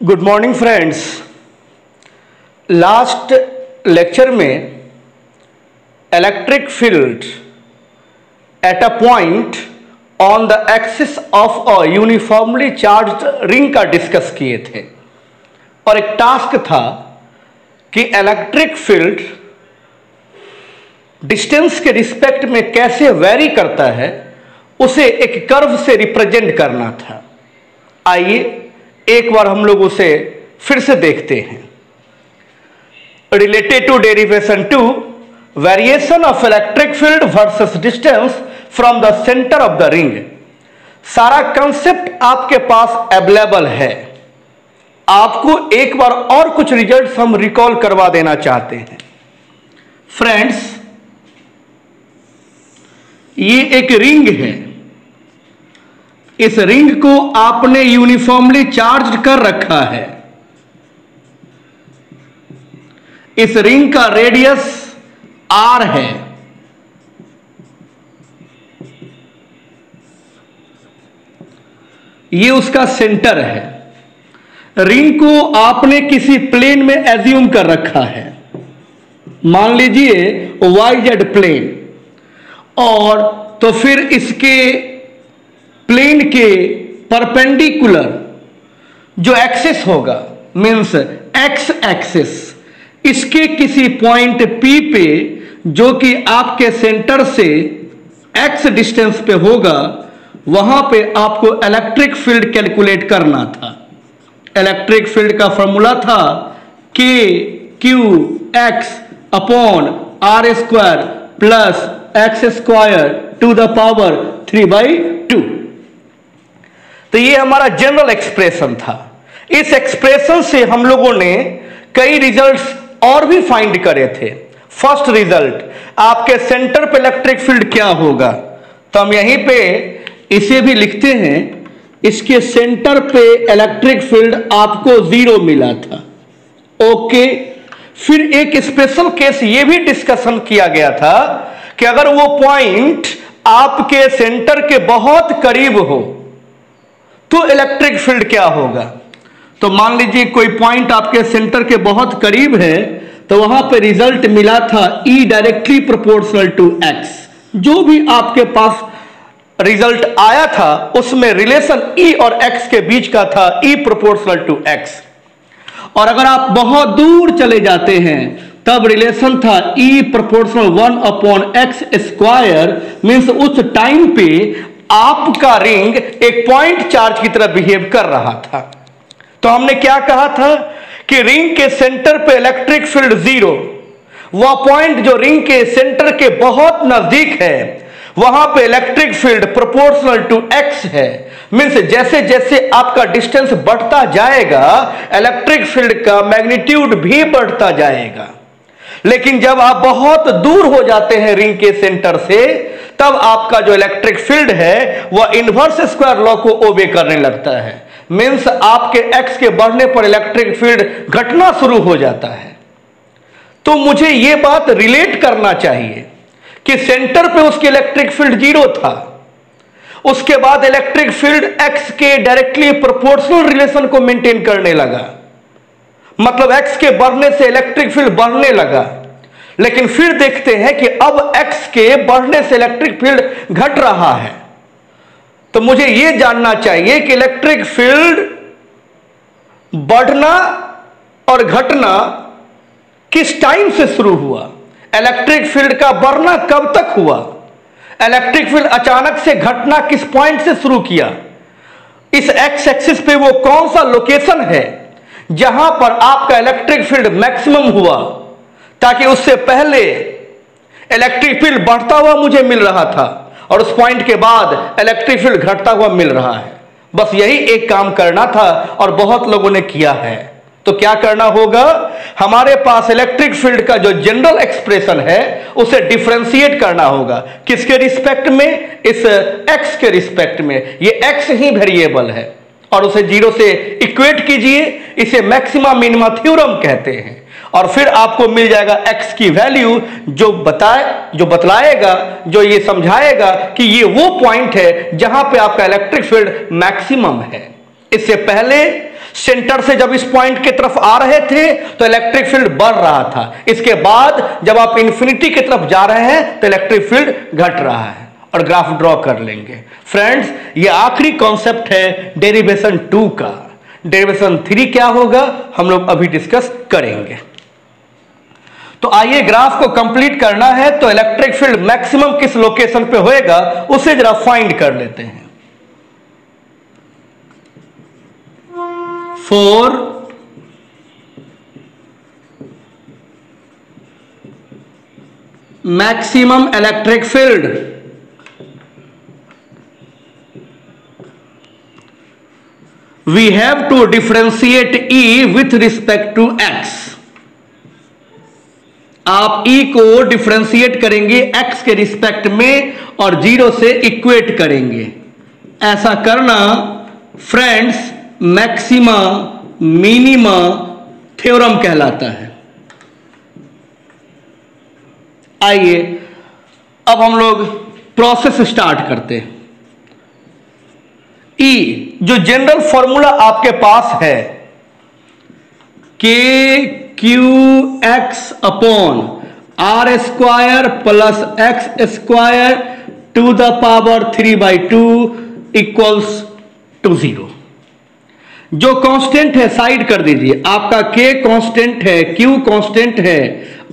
Good morning friends. Last lecture में electric field at a point on the axis of a uniformly charged ring का discuss किए थे और एक task था कि इलेक्ट्रिक फील्ड डिस्टेंस के रिस्पेक्ट में कैसे वेरी करता है उसे एक कर्व से रिप्रेजेंट करना था। आइए एक बार हम लोग उसे फिर से देखते हैं। Related to derivation to variation of electric field versus distance from the centre of the ring. सारा कंसेप्ट आपके पास अवेलेबल है। आपको एक बार और कुछ रिजल्ट्स हम रिकॉल करवा देना चाहते हैं। फ्रेंड्स, ये एक रिंग है। इस रिंग को आपने यूनिफॉर्मली चार्ज कर रखा है। इस रिंग का रेडियस r है। ये उसका सेंटर है। रिंग को आपने किसी प्लेन में एज्यूम कर रखा है, मान लीजिए YZ प्लेन, और तो फिर इसके प्लेन के परपेंडिकुलर जो एक्सिस होगा मींस एक्स एक्सिस, इसके किसी पॉइंट P पे जो कि आपके सेंटर से x डिस्टेंस पे होगा, वहां पे आपको इलेक्ट्रिक फील्ड कैलकुलेट करना था। इलेक्ट्रिक फील्ड का फॉर्मूला था K Q X upon R square plus X square to the power 3/2। तो ये हमारा जनरल एक्सप्रेशन था। इस एक्सप्रेशन से हम लोगों ने कई रिजल्ट्स और भी फाइंड करे थे। फर्स्ट रिजल्ट, आपके सेंटर पे इलेक्ट्रिक फील्ड क्या होगा, तो हम यहीं पे इसे भी लिखते हैं। इसके सेंटर पे इलेक्ट्रिक फील्ड आपको 0 मिला था। ओके, फिर एक स्पेशल केस ये भी डिस्कशन किया गया था कि अगर वो पॉइंट आपके सेंटर के बहुत करीब हो तो इलेक्ट्रिक फील्ड क्या होगा। तो मान लीजिए कोई पॉइंट आपके सेंटर के बहुत करीब है, तो वहां पे रिजल्ट मिला था E directly proportional to X। जो भी आपके पास रिजल्ट आया था उसमें रिलेशन E और X के बीच का था, E प्रोपोर्शनल टू X। और अगर आप बहुत दूर चले जाते हैं तब रिलेशन था E proportional 1/x square, means उस टाइम पे आपका रिंग एक पॉइंट चार्ज की तरह बिहेव कर रहा था। तो हमने क्या कहा था कि रिंग के सेंटर पे इलेक्ट्रिक फील्ड 0, वह पॉइंट जो रिंग के सेंटर के बहुत नजदीक है वहां पे electric field proportional to x है। मींस जैसे जैसे आपका डिस्टेंस बढ़ता जाएगा इलेक्ट्रिक फील्ड का मैग्नीट्यूड भी बढ़ता जाएगा। लेकिन जब आप बहुत दूर हो जाते हैं रिंग के सेंटर से, तब आपका जो इलेक्ट्रिक फील्ड है वह इनवर्स स्क्वायर लॉ को ओबे करने लगता है। मींस आपके x के बढ़ने पर इलेक्ट्रिक फील्ड घटना शुरू हो जाता है। तो मुझे यह बात रिलेट करना चाहिए कि सेंटर पे उसके इलेक्ट्रिक फील्ड 0 था, उसके बाद इलेक्ट्रिक फील्ड x के डायरेक्टली प्रोपोर्शनल रिलेशन को मेंटेन करने लगा, मतलब x के बढ़ने से इलेक्ट्रिक फील्ड बढ़ने लगा। लेकिन फिर देखते हैं कि अब x के बढ़ने से इलेक्ट्रिक फील्ड घट रहा है। तो मुझे यह जानना चाहिए कि इलेक्ट्रिक फील्ड बढ़ना और घटना किस टाइम से शुरू हुआ, इलेक्ट्रिक फील्ड का बढ़ना कब तक हुआ, इलेक्ट्रिक फील्ड अचानक से घटना किस पॉइंट से शुरू किया, इस एक्स एक्सिस पे वो कौन सा लोकेशन है जहां पर आपका इलेक्ट्रिक फील्ड मैक्सिमम हुआ, ताकि उससे पहले इलेक्ट्रिक फील्ड बढ़ता हुआ मुझे मिल रहा था और उस पॉइंट के बाद इलेक्ट्रिक फील्ड घटता हुआ मिल रहा है। बस यही एक काम करना था और बहुत लोगों ने किया है। तो क्या करना होगा, हमारे पास इलेक्ट्रिक फील्ड का जो जनरल एक्सप्रेशन है उसे डिफरेंशिएट करना होगा। किसके रिस्पेक्ट में, इस x के रिस्पेक्ट में। ये x ही वेरिएबल है और उसे 0 से इक्वेट कीजिए। इसे मैक्सिमा मिनिमा थ्योरम कहते हैं। और फिर आपको मिल जाएगा x की वैल्यू जो बतलाएगा, जो ये समझाएगा कि ये वो पॉइंट है जहां पे आपका इलेक्ट्रिक फील्ड मैक्सिमम है। इससे पहले सेंटर से जब इस पॉइंट की तरफ आ रहे थे तो इलेक्ट्रिक फील्ड बढ़ रहा था, इसके बाद जब आप इन्फिनिटी की तरफ जा रहे हैं तो इलेक्ट्रिक फील्ड घट रहा है, और ग्राफ ड्रॉ कर लेंगे। फ्रेंड्स, ये आखिरी कॉन्सेप्ट है डेरिवेशन 2 का। डेरिवेशन 3 क्या होगा हम लोग अभी डिस्कस करेंगे। तो आइए, ग्राफ को कंप्लीट करना है तो इलेक्ट्रिक फील्ड मैक्सिमम किस लोकेशन पे होएगा उसे जरा फाइंड कर लेते हैं। For maximum electric field, we have to differentiate E with respect to x. आप E को डिफरेंशिएट करेंगे x के रिस्पेक्ट में और 0 से इक्वेट करेंगे। ऐसा करना फ्रेंड्स मैक्सिमा मिनिमा थ्योरम कहलाता है। आइए अब हम लोग प्रोसेस स्टार्ट करते हैं। E जो जनरल फॉर्मूला आपके पास है K Q X upon R square plus X square to the power 3/2 equals to 0। जो कांस्टेंट है साइड कर दीजिए, आपका k कांस्टेंट है, q कांस्टेंट है,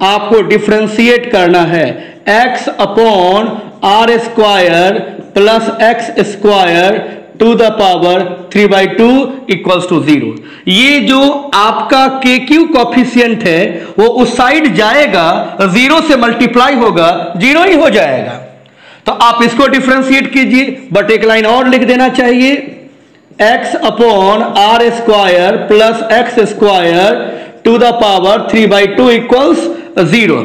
आपको डिफरेंशिएट करना है x upon R square plus X square to the power 3/2 equals to 0। ये जो आपका के क्यू कॉफिशिएंट है वो उस साइड जाएगा, 0 से मल्टीप्लाई होगा, 0 ही हो जाएगा। तो आप इसको डिफरेंशिएट कीजिए, बट एक लाइन और लिख देना चाहिए, x upon R square plus X square to the power 3/2 equals 0।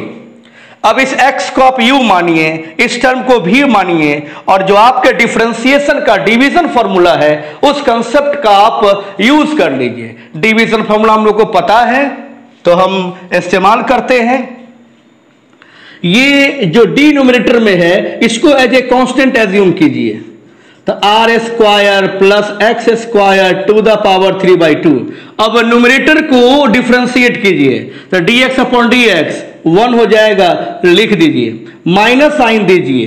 अब इस x को आप u मानिए, इस टर्म को भी मानिए, और जो आपके डिफरेंशिएशन का डिवीजन फॉर्मूला है उस कंसेप्ट का आप यूज कर लीजिए। डिवीजन फॉर्मूला हम लोग को पता है तो हम इस्तेमाल करते हैं। ये जो डिनोमिनेटर में है इसको एज ए कांस्टेंट एज्यूम कीजिए, तो R square plus X square to the power 3/2। अब न्यूमरेटर को डिफरेंशिएट कीजिए, तो dx अपॉन dx 1 हो जाएगा, लिख दीजिए, माइनस साइन दीजिए।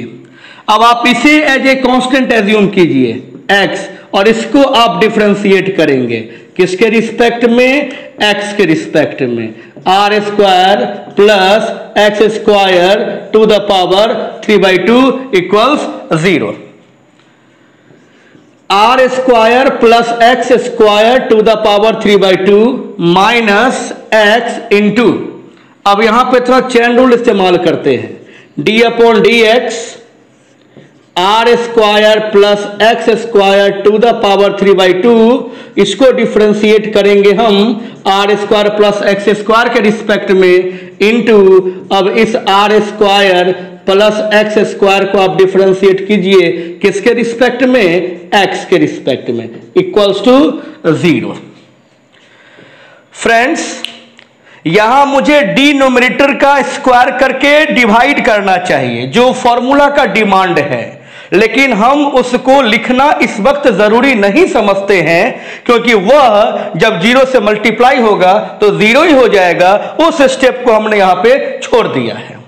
अब आप इसे एज ए कांस्टेंट एज्यूम कीजिए x, और इसको आप डिफरेंशिएट करेंगे किसके रिस्पेक्ट में, x के रिस्पेक्ट में, R square plus X square to the power 3/2 equals 0। R square plus X square to the power 3/2 minus X into, अब यहां पे थोड़ा चेन रूल इस्तेमाल करते हैं, D upon D X R square plus X square to the power 3/2, इसको differentiate करेंगे हम R square plus X square के रिस्पेक्ट में इंटू, अब इस R square plus X square को आप डिफरेंशिएट कीजिए किसके रिस्पेक्ट में, एक्स के रिस्पेक्ट में, इक्वल्स टू 0। फ्रेंड्स, यहां मुझे डिनोमिनेटर का स्क्वायर करके डिवाइड करना चाहिए जो फॉर्मूला का डिमांड है, लेकिन हम उसको लिखना इस वक्त जरूरी नहीं समझते हैं क्योंकि वह जब 0 से मल्टीप्लाई होगा तो 0 ही हो जाएगा। उस स्टेप को हमने यहां पे छोड़ दिया है।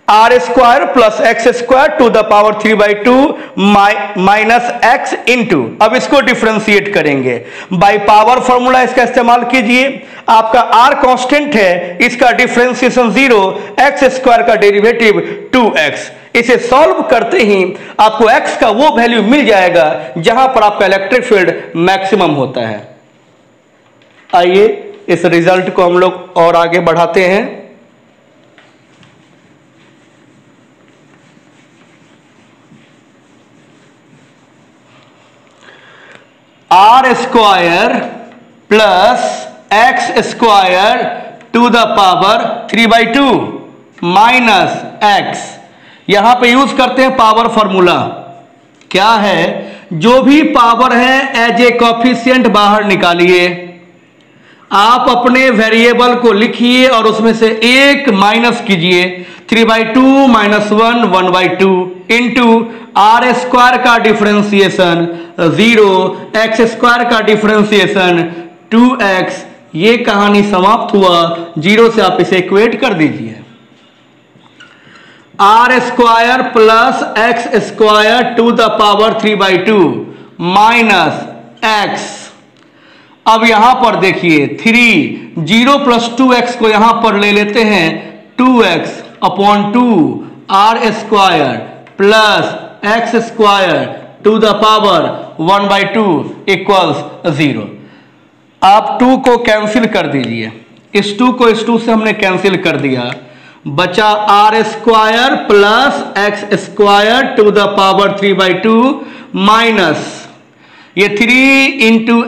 R square plus X square to the power 3/2 minus X into, अब इसको डिफरेंशिएट करेंगे बाय पावर फॉर्मूला, इसका इस्तेमाल कीजिए। आपका आर कांस्टेंट है, इसका डिफरेंशिएशन 0, एक्स स्क्वायर का डेरिवेटिव 2x। इसे सॉल्व करते ही आपको x का वो वैल्यू मिल जाएगा जहां पर आपका इलेक्ट्रिक फील्ड मैक्सिमम होता है। आइए इस रिजल्ट को हम लोग और आगे बढ़ाते हैं। R square plus X square to the power 3/2 minus X, यहां पे यूज करते हैं पावर फॉर्मूला। क्या है, जो भी पावर है एज ए कोफिशिएंट बाहर निकालिए, आप अपने वेरिएबल को लिखिए और उसमें से एक माइनस कीजिए, 3/2 - 1 1/2 इंटू आर स्क्वायर का डिफरेंशिएशन 0, एक्स स्क्वायर का डिफरेंशिएशन 2x। ये कहानी समाप्त हुआ। 0 से आप इसे इक्वेट कर दीजिए। R square plus X square to the power 3/2 minus X. अब यहां पर देखिए 3, 0 + 2x को यहां पर ले लेते हैं 2x upon 2 R square plus X square to the power 1/2 equals 0। आप 2 को कैंसिल कर दीजिए। इस 2 को इस 2 से हमने कैंसिल कर दिया। बचा R square plus X square to the power 3/2 minus ये 3 इंटू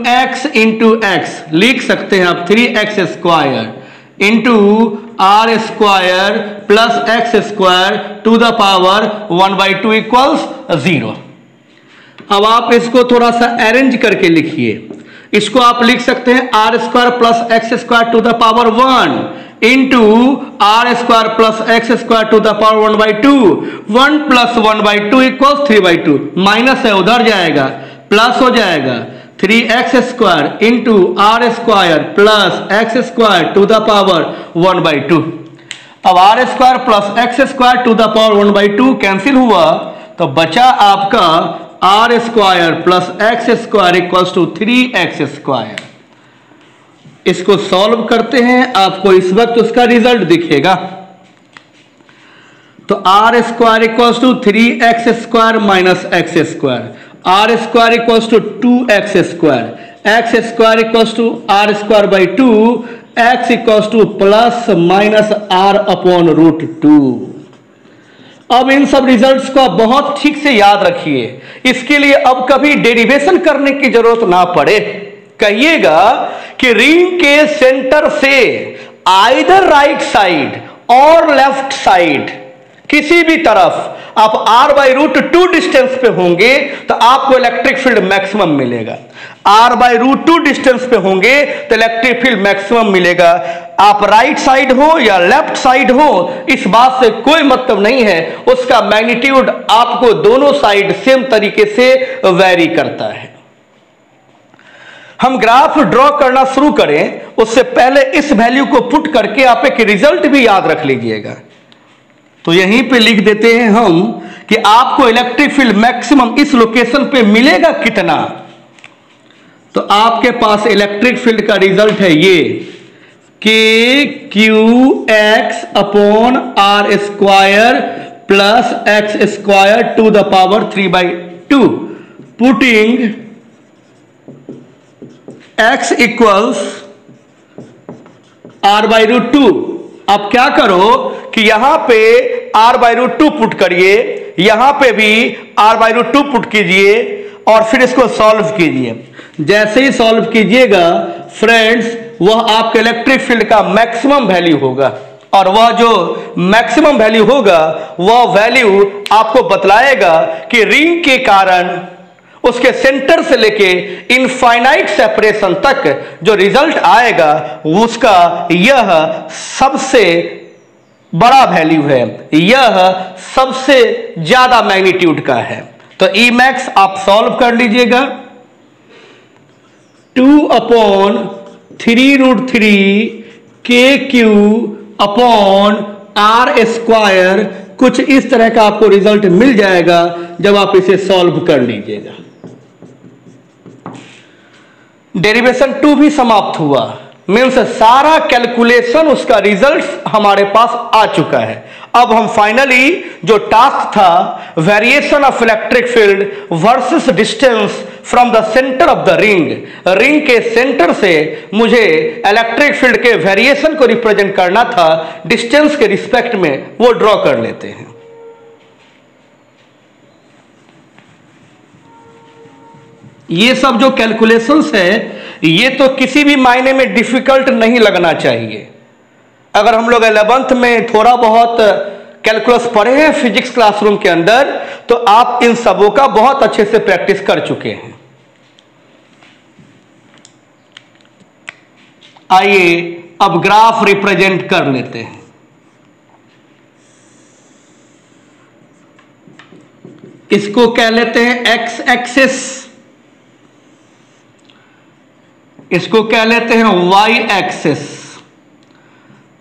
एक्स लिख सकते हैं आप 3x square into R square plus X square to the power 1/2 equals 0। अब आप इसको थोड़ा सा अरेंज करके लिखिए। इसको आप लिख सकते हैं R square plus X square to the power 1 into R square plus X square to the power 1/2। 1 + 1/2 equals 3/2। Minus है उधर जाएगा, प्लस हो जाएगा 3x square into R square plus X square to the power 1/2। अब R square plus X square to the power 1/2 cancel हुआ तो बचा आपका R square plus X square equals to 3x square. इसको सॉल्व करते हैं, आपको इस वक्त उसका रिजल्ट दिखेगा। तो R square equals to 3x square minus X square, R square equals to 2x square, X square equals to R square by 2, X equals to plus minus R upon √2। अब इन सब रिजल्ट्स को आप बहुत ठीक से याद रखिए। इसके लिए अब कभी डेरिवेशन करने की जरूरत ना पड़े। कहिएगा कि रिंग के सेंटर से आइदर राइट साइड और लेफ्ट साइड किसी भी तरफ आप r/√2 डिस्टेंस पे होंगे तो आपको इलेक्ट्रिक फील्ड मैक्सिमम मिलेगा। r/√2 डिस्टेंस पे होंगे तो इलेक्ट्रिक फील्ड मैक्सिमम मिलेगा। आप राइट साइड हो या लेफ्ट साइड हो इस बात से कोई मतलब नहीं है, उसका मैग्नीट्यूड आपको दोनों साइड सेम तरीके से वेरी करता है। हम ग्राफ ड्रॉ करना शुरू करें उससे पहले इस वैल्यू को पुट करके आप एक रिजल्ट भी याद रख लीजिएगा। तो यहीं पे लिख देते हैं हम कि आपको इलेक्ट्रिक फील्ड मैक्सिमम इस लोकेशन पे मिलेगा कितना। तो आपके पास इलेक्ट्रिक फील्ड का रिजल्ट है ये KQX upon R square plus X square to the power 3/2 putting x equals r/√2। अब क्या करो कि यहां पे r/√2 पुट करिए, यहां पे भी r/√2 पुट कीजिए और फिर इसको सॉल्व कीजिए। जैसे ही सॉल्व कीजिएगा फ्रेंड्स वह आपके इलेक्ट्रिक फील्ड का मैक्सिमम वैल्यू होगा और वह जो मैक्सिमम वैल्यू होगा वह वैल्यू आपको बतलाएगा कि रिंग के कारण उसके सेंटर से लेके इनफाइनाइट सेपरेशन तक जो रिजल्ट आएगा उसका यह सबसे बड़ा वैल्यू है, यह सबसे ज्यादा मैग्नीट्यूड का है। तो Emax आप सॉल्व कर लीजिएगा। 2/3√3 KQ अपॉन आर स्क्वायर कुछ इस तरह का आपको रिजल्ट मिल जाएगा जब आप इसे सॉल्व कर लीजिएगा। डेरिवेशन 2 भी समाप्त हुआ, मीन्स सारा कैलकुलेशन उसका रिजल्ट हमारे पास आ चुका है। अब हम फाइनली जो टास्क था variation of electric field versus distance from the centre of the ring, ring के सेंटर से मुझे इलेक्ट्रिक फील्ड के वेरिएशन को रिप्रेजेंट करना था डिस्टेंस के रिस्पेक्ट में, वो ड्रॉ कर लेते हैं। ये सब जो कैलकुलेशंस है ये तो किसी भी मायने में डिफिकल्ट नहीं लगना चाहिए। अगर हम लोग 11th में थोड़ा बहुत कैलकुलस पढ़े हैं फिजिक्स क्लासरूम के अंदर तो आप इन सबों का बहुत अच्छे से प्रैक्टिस कर चुके हैं। आइए अब ग्राफ रिप्रेजेंट कर लेते हैं। इसको कह लेते हैं एक्स एक्सिस, इसको कह लेते हैं Y axis.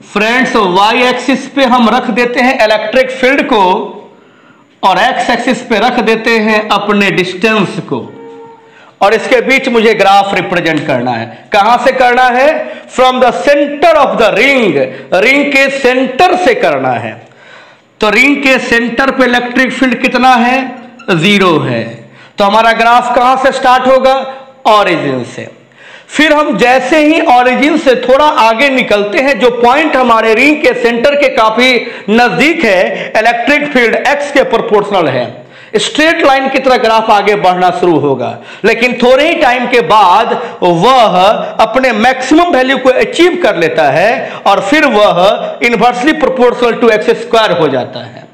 Friends, Y axis पे हम रख देते हैं इलेक्ट्रिक फील्ड को और एक्स एक्सिस पे रख देते हैं अपने डिस्टेंस को, और इसके बीच मुझे ग्राफ रिप्रेजेंट करना है। कहां से करना है? From the centre of the ring, ring के सेंटर से करना है। तो रिंग के सेंटर पे इलेक्ट्रिक फील्ड कितना है? 0 है। तो हमारा ग्राफ कहां से स्टार्ट होगा? ओरिजिन से। फिर हम जैसे ही ओरिजिन से थोड़ा आगे निकलते हैं, जो पॉइंट हमारे रिंग के सेंटर के काफी नजदीक है, इलेक्ट्रिक फील्ड एक्स के प्रोपोर्शनल है। स्ट्रेट लाइन की तरह ग्राफ आगे बढ़ना शुरू होगा, लेकिन थोड़े ही टाइम के बाद वह अपने मैक्सिमम वैल्यू को अचीव कर लेता है और फिर वह inversely proportional to X square हो जाता है।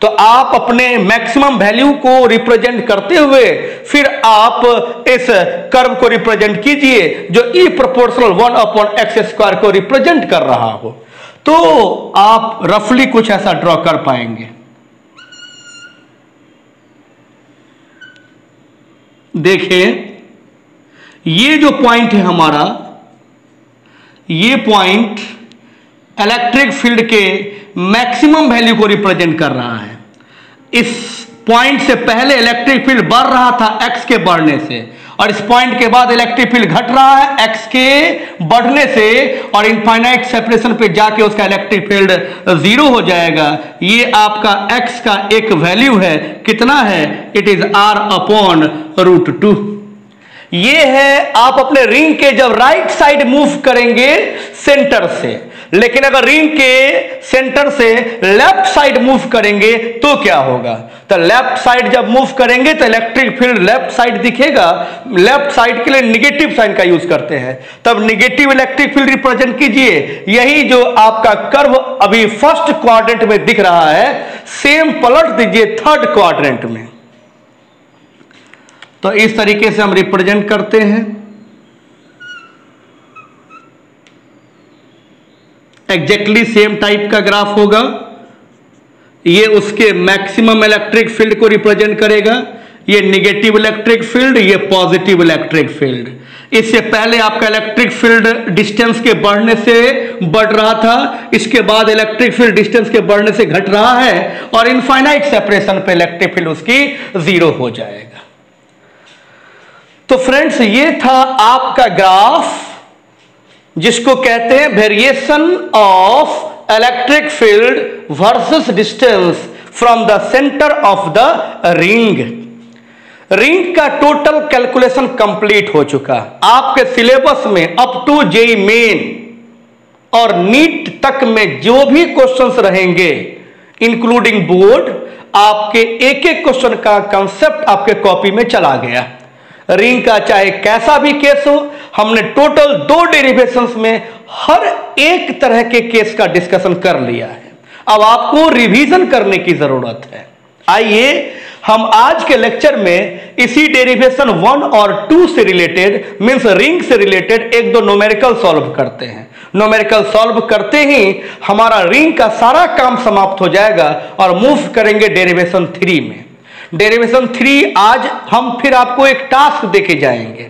तो आप अपने मैक्सिमम वैल्यू को रिप्रेजेंट करते हुए फिर आप इस कर्व को रिप्रेजेंट कीजिए जो ई प्रोपोर्शनल 1/x² को रिप्रेजेंट कर रहा हो, तो आप रफली कुछ ऐसा ड्रॉ कर पाएंगे। देखिए, ये जो पॉइंट है हमारा, ये पॉइंट इलेक्ट्रिक फील्ड के मैक्सिमम वैल्यू को रिप्रेजेंट कर रहा है। इस पॉइंट से पहले इलेक्ट्रिक फील्ड बढ़ रहा था एक्स के बढ़ने से, और इस पॉइंट के बाद इलेक्ट्रिक फील्ड घट रहा है एक्स के बढ़ने से, और इनफाइनाइट सेपरेशन पे जाके उसका इलेक्ट्रिक फील्ड 0 हो जाएगा। ये आपका एक्स का एक वैल्यू है, कितना है? It is r/√2। ये है आप अपने रिंग के जब राइट साइड मूव करेंगे सेंटर से, लेकिन अगर रिंग के सेंटर से लेफ्ट साइड मूव करेंगे तो क्या होगा? तो लेफ्ट साइड जब मूव करेंगे तो इलेक्ट्रिक फील्ड लेफ्ट साइड दिखेगा। लेफ्ट साइड के लिए नेगेटिव साइन का यूज करते हैं, तब नेगेटिव इलेक्ट्रिक फील्ड रिप्रेजेंट कीजिए। यही जो आपका कर्व अभी फर्स्ट क्वाड्रेंट में दिख रहा है, सेम पलट दीजिए थर्ड क्वाड्रेंट में। तो इस तरीके से हम रिप्रेजेंट करते हैं। एग्जैक्टली सेम टाइप का ग्राफ होगा। ये उसके मैक्सिमम इलेक्ट्रिक फील्ड को रिप्रेजेंट करेगा। ये नेगेटिव इलेक्ट्रिक फील्ड, ये पॉजिटिव इलेक्ट्रिक फील्ड। इससे पहले आपका इलेक्ट्रिक फील्ड डिस्टेंस के बढ़ने से बढ़ रहा था, इसके बाद इलेक्ट्रिक फील्ड डिस्टेंस के बढ़ने से घट रहा है, और इनफाइनाइट सेपरेशन पे इलेक्ट्रिक फील्ड उसकी 0 हो जाएगा। तो फ्रेंड्स, ये था आपका ग्राफ जिसको कहते हैं variation of electric field versus distance from the centre of the ring. Ring का टोटल कैलकुलेशन कंप्लीट हो चुका। आपके सिलेबस में अप टू जेईई मेन और नीट तक में जो भी क्वेश्चंस रहेंगे इंक्लूडिंग बोर्ड, आपके एक एक क्वेश्चन का कंसेप्ट आपके कॉपी में चला गया। रिंग का चाहे कैसा भी केस हो, हमने टोटल 2 डेरिवेशंस में हर एक तरह के केस का डिस्कशन कर लिया है। अब आपको रिवीजन करने की जरूरत है। आइए हम आज के लेक्चर में इसी डेरिवेशन 1 और 2 से रिलेटेड, मींस रिंग से रिलेटेड 1-2 न्यूमेरिकल सॉल्व करते हैं। न्यूमेरिकल सॉल्व करते ही हमारा रिंग का सारा काम समाप्त हो जाएगा और मूव करेंगे डेरिवेशन 3 में। डेरिवेशन 3 आज हम फिर आपको एक टास्क देके जाएंगे।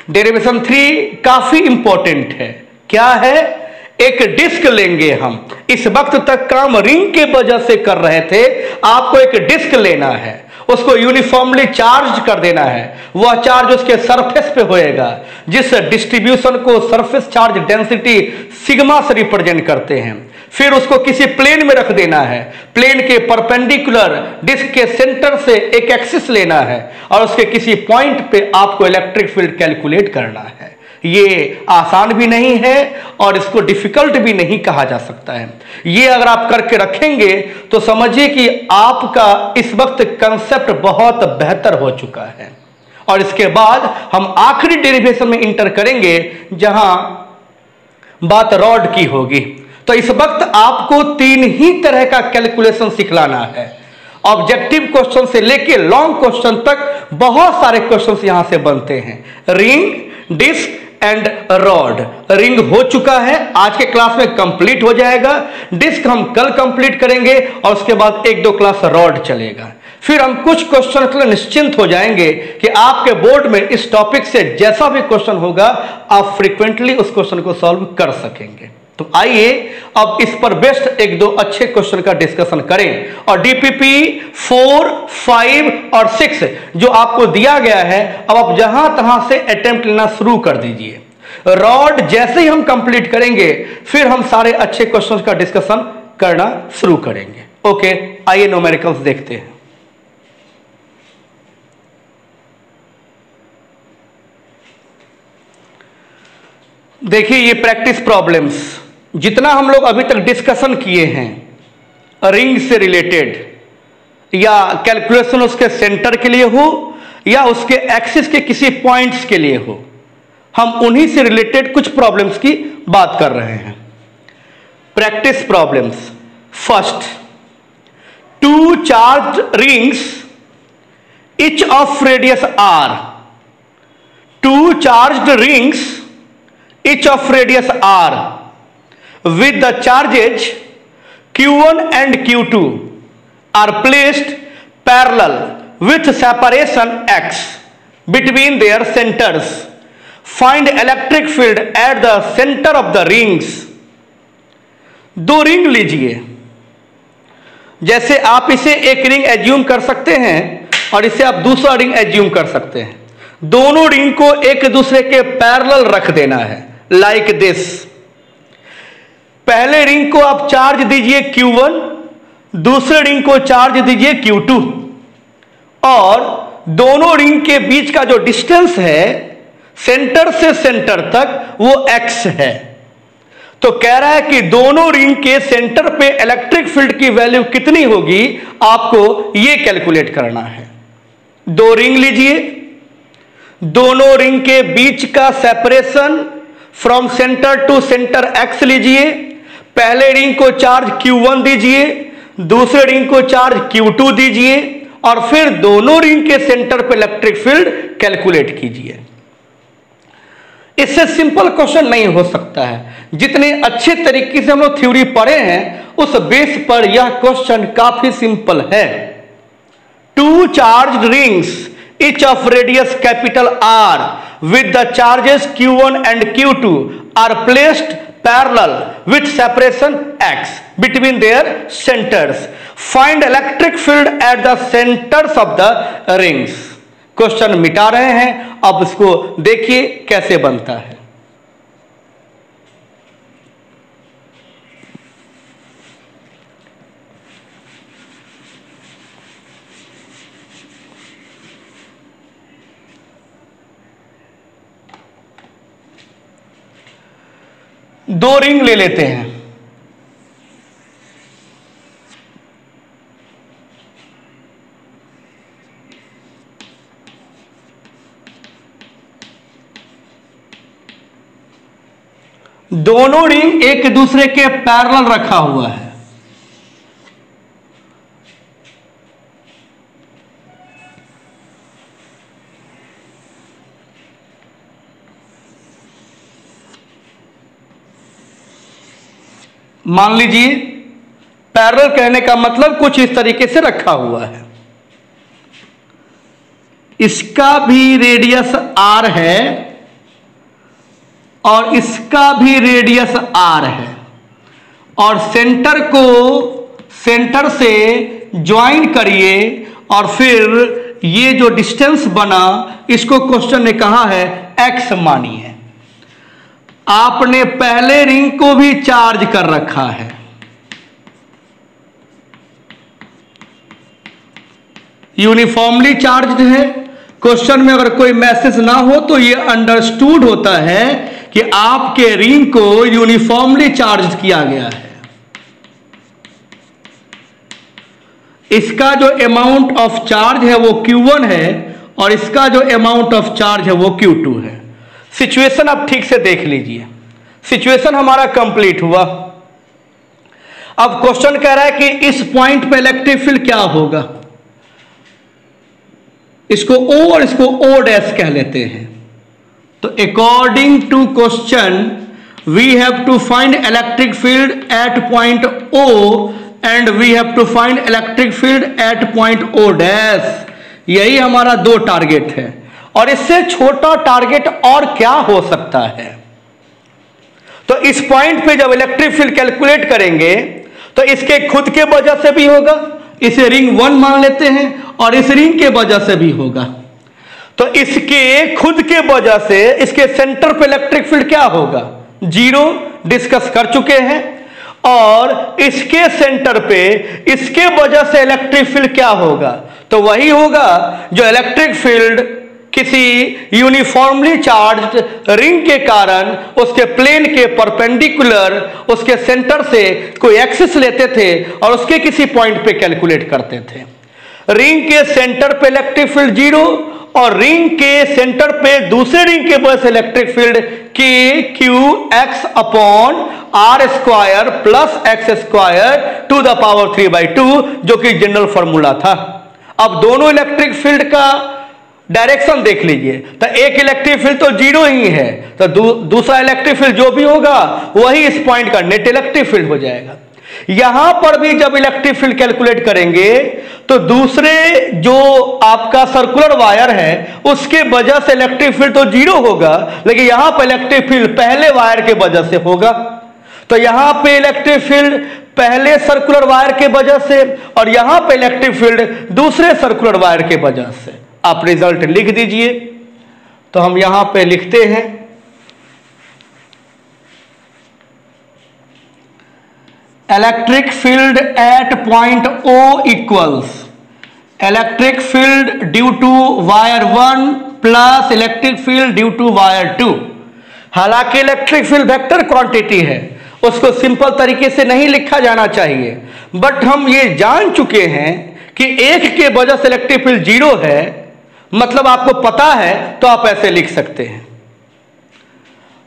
डेरिवेशन 3 काफी इंपॉर्टेंट है। क्या है? एक डिस्क लेंगे हम। इस वक्त तक काम रिंग के वजह से कर रहे थे, आपको एक डिस्क लेना है, उसको यूनिफॉर्मली चार्ज कर देना है। वह चार्ज उसके सरफेस पे होएगा, जिस डिस्ट्रीब्यूशन को सरफेस चार्ज डेंसिटी सिग्मा से रिप्रेजेंट करते हैं। फिर उसको किसी प्लेन में रख देना है, प्लेन के परपेंडिकुलर डिस्क के सेंटर से एक एक्सिस लेना है और उसके किसी पॉइंट पे आपको इलेक्ट्रिक फील्ड कैलकुलेट करना है। ये आसान भी नहीं है और इसको डिफिकल्ट भी नहीं कहा जा सकता है। ये अगर आप करके रखेंगे तो समझिए कि आपका इस वक्त कंसेप्ट बहुत बेहतर हो चुका है। और इसके बाद हम आखिरी डेरिवेशन में इंटर करेंगे जहां बात रॉड की होगी। तो इस वक्त आपको 3 ही तरह का कैलकुलेशन सिखलाना है। ऑब्जेक्टिव क्वेश्चन से लेके लॉन्ग क्वेश्चन तक बहुत सारे क्वेश्चंस यहां से बनते हैं। Ring, disc and rod. Ring हो चुका है, आज के क्लास में कंप्लीट हो जाएगा। डिस्क हम कल कंप्लीट करेंगे और उसके बाद 1-2 क्लास रॉड चलेगा। फिर हम कुछ क्वेश्चन के लिए निश्चिंत हो जाएंगे कि आपके बोर्ड में इस टॉपिक से जैसा भी क्वेश्चन होगा आप फ्रीक्वेंटली उस क्वेश्चन को सॉल्व कर सकेंगे। तो आइए अब इस पर बेस्ट एक दो अच्छे क्वेश्चन का डिस्कशन करें। और डीपीपी 4, 5 और 6 जो आपको दिया गया है, अब आप जहां तहां से अटेम्प्ट लेना शुरू कर दीजिए। रॉड जैसे ही हम कंप्लीट करेंगे फिर हम सारे अच्छे क्वेश्चंस का डिस्कशन करना शुरू करेंगे। ओके, आइए न्यूमेरिकल्स देखते हैं। देखिए ये प्रैक्टिस प्रॉब्लम्स जितना हम लोग अभी तक डिस्कशन किए हैं रिंग से रिलेटेड या कैलकुलेशन उसके सेंटर के लिए हो या उसके एक्सिस के किसी पॉइंट्स के लिए हो, हम उन्हीं से रिलेटेड कुछ प्रॉब्लम्स की बात कर रहे हैं। Practice problems. First, 2 charged rings each of radius r, 2 charged rings each of radius r with the charges q1 and q2 are placed parallel with separation x between their centers. Find electric field at the center of the rings. दो ring लीजिए, जैसे आप इसे एक ring assume कर सकते हैं और इसे आप दूसरा रिंग एज्यूम कर सकते हैं। दोनों रिंग को एक दूसरे के पैरेलल रख देना है, लाइक दिस। पहले रिंग को आप चार्ज दीजिए Q1, दूसरे रिंग को चार्ज दीजिए Q2, और दोनों रिंग के बीच का जो डिस्टेंस है सेंटर से सेंटर तक वो x है। तो कह रहा है कि दोनों रिंग के सेंटर पे इलेक्ट्रिक फील्ड की वैल्यू कितनी होगी, आपको ये कैलकुलेट करना है। दो रिंग लीजिए, दोनों रिंग के बीच का separation from centre to centre x लीजिए। पहले रिंग को चार्ज Q1 दीजिए, दूसरे रिंग को चार्ज Q2 दीजिए, और फिर दोनों रिंग के सेंटर पे इलेक्ट्रिक फील्ड कैलकुलेट कीजिए। इससे सिंपल क्वेश्चन नहीं हो सकता है। जितने अच्छे तरीके से हम लोग थ्योरी पढ़े हैं उस बेस पर यह क्वेश्चन काफी सिंपल है। 2 charged rings each of radius capital R with the charges Q1 and Q2 are placed parallel with separation x between their centers. Find electric field at the centers of the rings. Question मिटा रहे हैं, अब इसको देखिए कैसे बनता है। दो रिंग ले लेते हैं, दोनों रिंग एक दूसरे के पैरेलल रखा हुआ है। मान लीजिए पैरेलल कहने का मतलब कुछ इस तरीके से रखा हुआ है। इसका भी रेडियस r है और इसका भी रेडियस r है, और सेंटर को सेंटर से ज्वाइन करिए और फिर ये जो डिस्टेंस बना इसको क्वेश्चन ने कहा है x मानिए। आपने पहले रिंग को भी चार्ज कर रखा है, यूनिफॉर्मली चार्ज्ड है। क्वेश्चन में अगर कोई मैसेज ना हो तो ये अंडरस्टूड होता है कि आपके रिंग को यूनिफॉर्मली चार्ज किया गया है। इसका जो अमाउंट ऑफ चार्ज है वो Q1 है और इसका जो अमाउंट ऑफ चार्ज है वो Q2 है। सिचुएशन आप ठीक से देख लीजिए। सिचुएशन हमारा कंप्लीट हुआ। अब क्वेश्चन कह रहा है कि इस पॉइंट पे इलेक्ट्रिक फील्ड क्या होगा। इसको O और इसको O डैश कह लेते हैं। तो according to question we have to find electric field at point O and we have to find electric field at point O dash. यही हमारा 2 टारगेट है, और इससे छोटा टारगेट और क्या हो सकता है। तो इस पॉइंट पे जब इलेक्ट्रिक फील्ड कैलकुलेट करेंगे तो इसके खुद के वजह से भी होगा, इसे रिंग 1 मान लेते हैं, और इस रिंग के वजह से भी होगा। तो इसके खुद के वजह से इसके सेंटर पे इलेक्ट्रिक फील्ड क्या होगा, 0 डिस्कस कर चुके हैं। और इसके सेंटर पे इसके वजह से इलेक्ट्रिक फील्ड क्या होगा, तो वही होगा जो इलेक्ट्रिक फील्ड किसी यूनिफॉर्मली चार्ज्ड रिंग के कारण उसके प्लेन के परपेंडिकुलर उसके सेंटर से कोई एक्सिस लेते थे और उसके किसी पॉइंट पे कैलकुलेट करते थे। रिंग के सेंटर पे इलेक्ट्रिक फील्ड 0 और रिंग के सेंटर पे दूसरे रिंग के वजह से electric field K Q X upon R square plus X square to the power 3/2, जो कि जनरल फॉर्मूला था। अब दोनों इलेक्ट्रिक फील्ड का डायरेक्शन देख लीजिए, तो एक इलेक्ट्रिक फील्ड तो 0 ही है, तो दूसरा इलेक्ट्रिक फील्ड जो भी होगा वही इस पॉइंट का नेट इलेक्ट्रिक फील्ड हो जाएगा। यहां पर भी जब इलेक्ट्रिक फील्ड कैलकुलेट करेंगे तो दूसरे जो आपका सर्कुलर वायर है उसके वजह से इलेक्ट्रिक फील्ड तो 0 होगा, लेकिन यहां पर इलेक्ट्रिक फील्ड पहले वायर के वजह से होगा। तो यहां पे इलेक्ट्रिक फील्ड पहले सर्कुलर वायर के वजह से और यहां पे इलेक्ट्रिक फील्ड दूसरे सर्कुलर वायर के वजह से। आप रिजल्ट लिख दीजिए। तो हम यहां पे लिखते हैं electric field at point O equals electric field due to wire 1 plus electric field due to wire 2। हालांकि इलेक्ट्रिक फील्ड वेक्टर क्वांटिटी है, उसको सिंपल तरीके से नहीं लिखा जाना चाहिए, बट हम ये जान चुके हैं कि एक के वजह से इलेक्ट्रिक फील्ड 0 है, मतलब आपको पता है तो आप ऐसे लिख सकते हैं।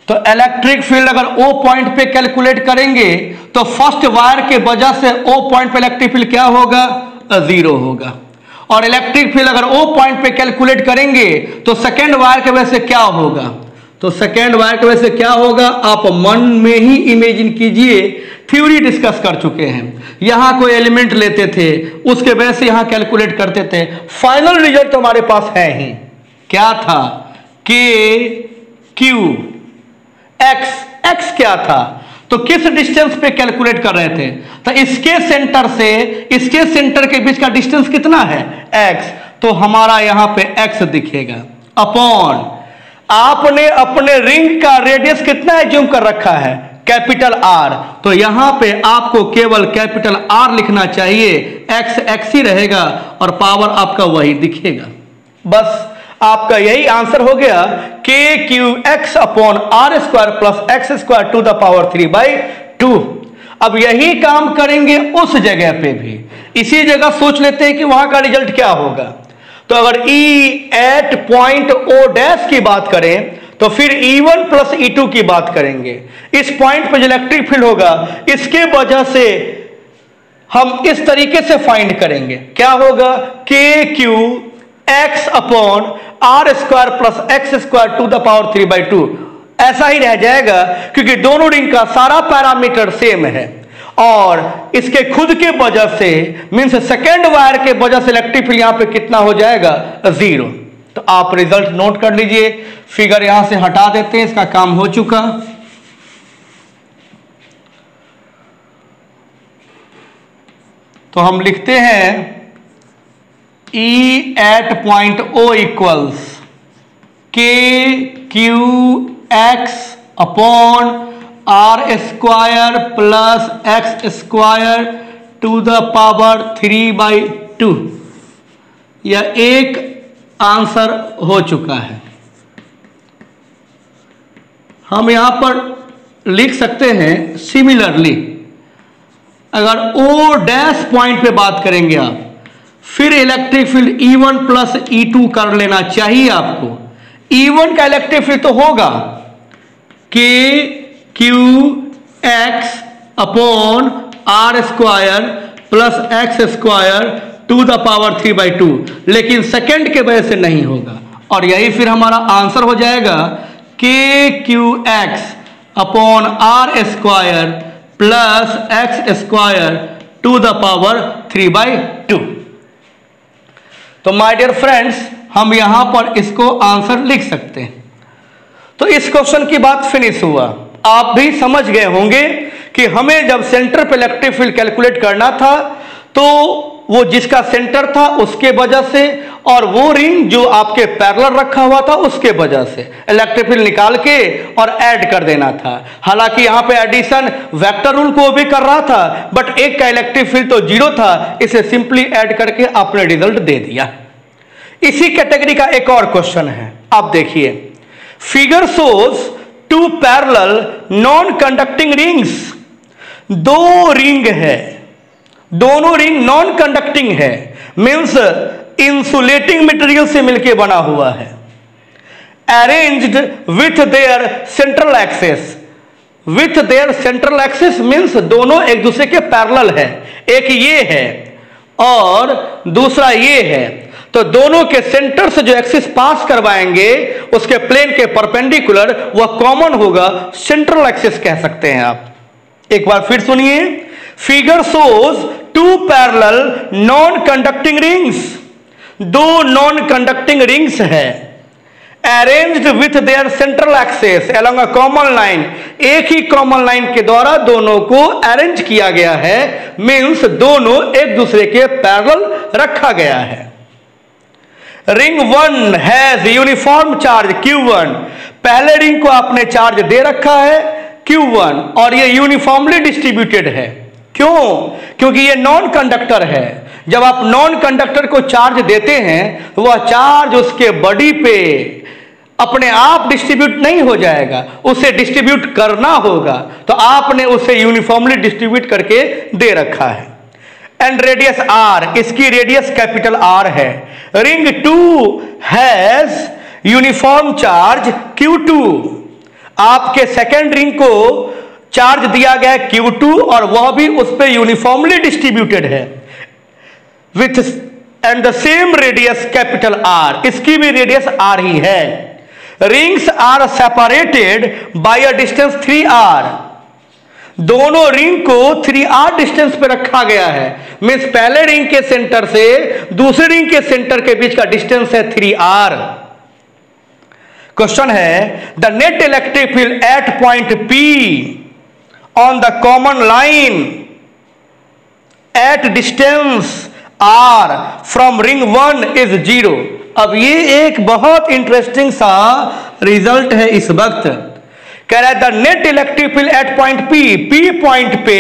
तो इलेक्ट्रिक फील्ड अगर O पॉइंट पे कैलकुलेट करेंगे तो फर्स्ट वायर के वजह से O पॉइंट पे इलेक्ट्रिक फील्ड क्या होगा, 0 होगा। और इलेक्ट्रिक फील्ड अगर O पॉइंट पे कैलकुलेट करेंगे तो सेकेंड वायर के वजह से क्या होगा, तो सेकेंड वायर की वजह से क्या होगा आप मन में ही इमेजिन कीजिए। थ्योरी डिस्कस कर चुके हैं, यहां कोई एलिमेंट लेते थे उसके वजह से यहां कैलकुलेट करते थे। फाइनल रिजल्ट तो हमारे पास है ही, क्या था, के क्यू एक्स। एक्स क्या था, तो किस डिस्टेंस पे कैलकुलेट कर रहे थे, तो इसके सेंटर से इसके सेंटर के बीच का डिस्टेंस कितना है, एक्स। तो हमारा यहां पे एक्स दिखेगा अपॉन आपने अपने रिंग का रेडियस कितना एज्यूम कर रखा है, कैपिटल आर। तो यहां पे आपको केवल कैपिटल आर लिखना चाहिए, एक्स एक्स ही रहेगा और पावर आपका वही दिखेगा। बस आपका यही आंसर हो गया, K Q X upon R square plus X square to the power 3/2। अब यही काम करेंगे उस जगह पे भी, इसी जगह सोच लेते हैं कि वहां का रिजल्ट क्या होगा। तो अगर E at point O dash की बात करें तो फिर E1 प्लस E2 की बात करेंगे। इस पॉइंट पर जो इलेक्ट्रिक फील्ड होगा इसके वजह से हम इस तरीके से फाइंड करेंगे, क्या होगा, K Q X upon R square plus X square to the power 3/2। ऐसा ही रह जाएगा क्योंकि दोनों रिंग का सारा पैरामीटर सेम है और इसके खुद के वजह से मींस सेकेंड वायर के वजह से इलेक्ट्रिक फील्ड यहां पे कितना हो जाएगा, 0। तो आप रिजल्ट नोट कर लीजिए। फिगर यहां से हटा देते हैं, इसका काम हो चुका। तो हम लिखते हैं E at point O equals K Q X upon R square plus X square to the power 3/2। यह एक आंसर हो चुका है। हम यहां पर लिख सकते हैं सिमिलरली, अगर O डैश पॉइंट पे बात करेंगे आप, फिर electric field E1 plus E2 कर लेना चाहिए आपको। E1 का इलेक्ट्रिक फील्ड तो होगा K Q X upon R square plus X square to the power 3/2, लेकिन सेकेंड के वजह से नहीं होगा और यही फिर हमारा आंसर हो जाएगा, K Q X upon R square plus X square to the power 3/2। तो माय डियर फ्रेंड्स, हम यहां पर इसको आंसर लिख सकते हैं। तो इस क्वेश्चन की बात फिनिश हुआ। आप भी समझ गए होंगे कि हमें जब सेंटर पे इलेक्ट्रिक फील्ड कैलकुलेट करना था तो वो जिसका सेंटर था उसके वजह से और वो रिंग जो आपके पैरेलल रखा हुआ था उसके वजह से इलेक्ट्रिक फील्ड निकाल के और ऐड कर देना था। हालांकि यहां पे एडिशन वेक्टर रूल को भी कर रहा था, बट एक का इलेक्ट्रिक फील्ड तो जीरो था, इसे सिंपली ऐड करके आपने रिजल्ट दे दिया। इसी कैटेगरी का एक और क्वेश्चन है, आप देखिए। Figure shows two parallel non conducting rings. दो रिंग है, दोनों रिंग नॉन कंडक्टिंग है, मीन्स इंसुलेटिंग मटेरियल से मिलकर बना हुआ है। Arranged with their central axis. With their central axis means दोनों एक दूसरे के पैरेलल है। एक ये है और दूसरा ये है, तो दोनों के सेंटर से जो एक्सिस पास करवाएंगे उसके प्लेन के परपेंडिकुलर वह कॉमन होगा, सेंट्रल एक्सिस कह सकते हैं आप। एक बार फिर सुनिए। Figure shows two parallel non conducting rings. दो नॉन कंडक्टिंग रिंग्स है, arranged with their central axis along a common line. एक ही कॉमन लाइन के द्वारा दोनों को अरेंज किया गया है, मीन्स दोनों एक दूसरे के पैरेलल रखा गया है। Ring 1 has uniform charge Q1। पहले रिंग को आपने चार्ज दे रखा है Q1 और ये यूनिफॉर्मली डिस्ट्रीब्यूटेड है। क्यों? क्योंकि ये नॉन कंडक्टर है। जब आप नॉन कंडक्टर को चार्ज देते हैं तो वह चार्ज उसके बॉडी पे अपने आप डिस्ट्रीब्यूट नहीं हो जाएगा, उसे डिस्ट्रीब्यूट करना होगा, तो आपने उसे यूनिफॉर्मली डिस्ट्रीब्यूट करके दे रखा है। एंड रेडियस R, इसकी रेडियस कैपिटल R है। Ring 2 has uniform charge Q2। आपके सेकेंड रिंग को चार्ज दिया गया Q2 और वह भी उस पर यूनिफॉर्मली डिस्ट्रीब्यूटेड है with and the same radius capital R, इसकी भी रेडियस R ही है। Rings are separated by a distance 3R। दोनों रिंग को 3R डिस्टेंस पे रखा गया है, मीन्स पहले रिंग के सेंटर से दूसरे रिंग के सेंटर के बीच का डिस्टेंस है 3R। क्वेश्चन है the net electric field at point P on the common line at distance R from ring 1 is 0। अब ये एक बहुत इंटरेस्टिंग सा रिजल्ट है इस वक्त। कह रहा है the net electric field at point P point पे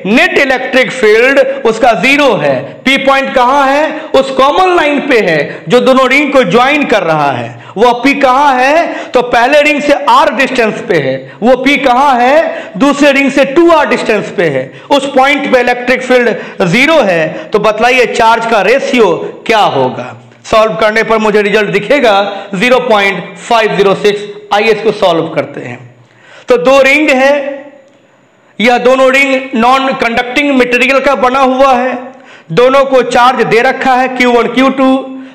नेट इलेक्ट्रिक फील्ड उसका 0 है। P पॉइंट कहां है? उस कॉमन लाइन पे है जो दोनों रिंग को ज्वाइन कर रहा है। वह P कहां है? तो पहले रिंग से R डिस्टेंस पे है। वो P कहां है? दूसरे रिंग से 2R डिस्टेंस पे है। उस पॉइंट पे इलेक्ट्रिक फील्ड 0 है, तो बतलाइए चार्ज का रेशियो क्या होगा? सॉल्व करने पर मुझे रिजल्ट दिखेगा 0.506। आइए इसको सॉल्व करते हैं। तो दो रिंग है, यह दोनों रिंग नॉन कंडक्टिंग मटेरियल का बना हुआ है। दोनों को चार्ज दे रखा है Q1 Q2।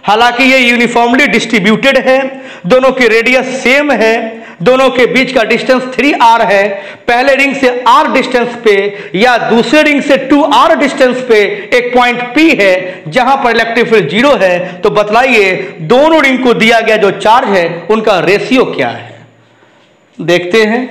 हालांकि ये यूनिफॉर्मली डिस्ट्रीब्यूटेड है, दोनों की रेडियस सेम है, दोनों के बीच का डिस्टेंस 3R है। पहले रिंग से R डिस्टेंस पे या दूसरे रिंग से 2R डिस्टेंस पे एक पॉइंट P है जहां पर इलेक्ट्रिक फील्ड 0 है। तो बतलाइए दोनों रिंग को दिया गया जो चार्ज है उनका रेशियो क्या है? देखते हैं।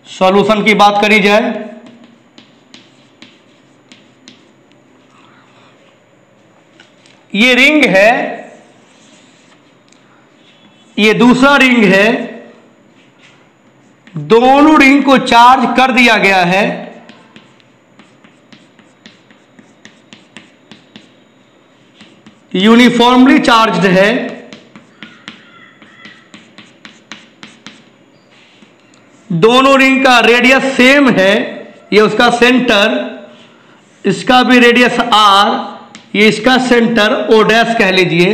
सॉल्यूशन की बात करी जाए ये रिंग है, ये दूसरा रिंग है, दोनों रिंग को चार्ज कर दिया गया है। यूनिफॉर्मली चार्ज्ड है। दोनों रिंग का रेडियस सेम है, ये उसका सेंटर, इसका भी रेडियस R, ये इसका सेंटर ओ डैश कह लीजिए।